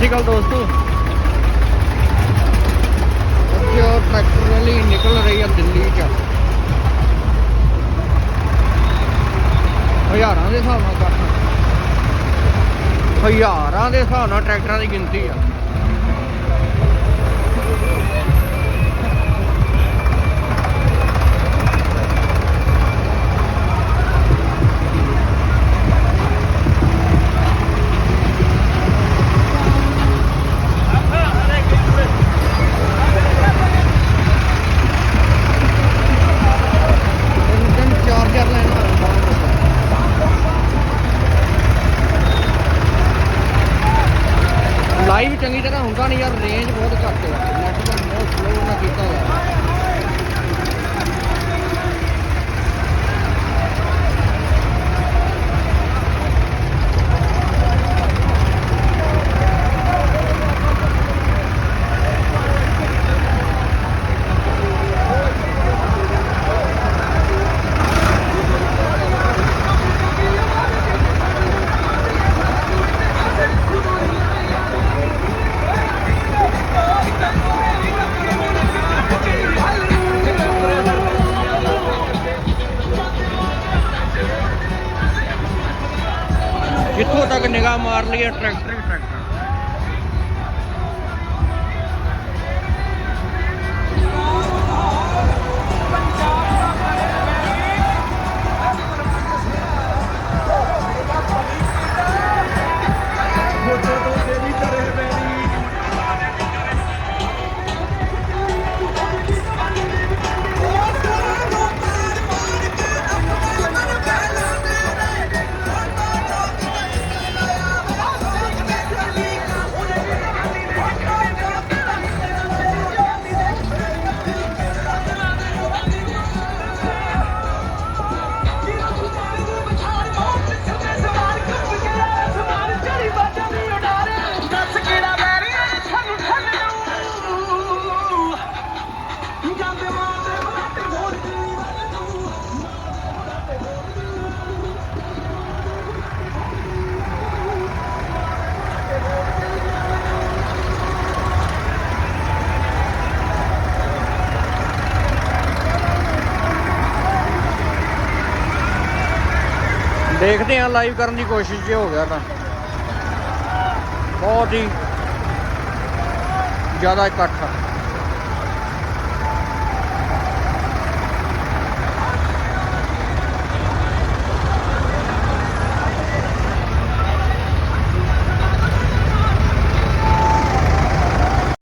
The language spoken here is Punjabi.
ਅਕਾਲ ਦੋਸਤੋ। ਅੱਜ ਟਰੈਕਟਰ ਰੈਲੀ ਨਿਕਲ ਰਹੀ ਹੈ ਦਿੱਲੀ 'ਚ। ਹਜ਼ਾਰਾਂ ਦੇ ਹਿਸਾਬ ਨਾਲ ਇਕੱਠ, ਹਜ਼ਾਰਾਂ ਦੇ ਹਿਸਾਬ ਨਾਲ ਟਰੈਕਟਰਾਂ ਦੀ ਗਿਣਤੀ ਆ। ਲਾਈਵ ਚੰਗੀ ਤਰ੍ਹਾਂ ਹੁੰਦਾ ਨਹੀਂ ਯਾਰ, ਰੇਂਜ ਬਹੁਤ ਘੱਟ ਹੈ, ਨੈਟ ਦਾ ਬਹੁਤ ਸਲੋ ਨਾ ਕੀਤਾ ਹੋਇਆ। ਜਿੱਥੋਂ ਤੱਕ ਨਿਗਾਹ ਮਾਰ ਲਈਏ ਟਰੈਕਟਰ ਹੀ ਟਰੈਕਟਰ। ਦੇਖਦੇ ਹਾਂ, ਲਾਈਵ ਕਰਨ ਦੀ ਕੋਸ਼ਿਸ਼ ਜੇ ਹੋ ਗਿਆ ਤਾਂ। ਬਹੁਤ ਹੀ ਜ਼ਿਆਦਾ ਇਕੱਠ ਆ।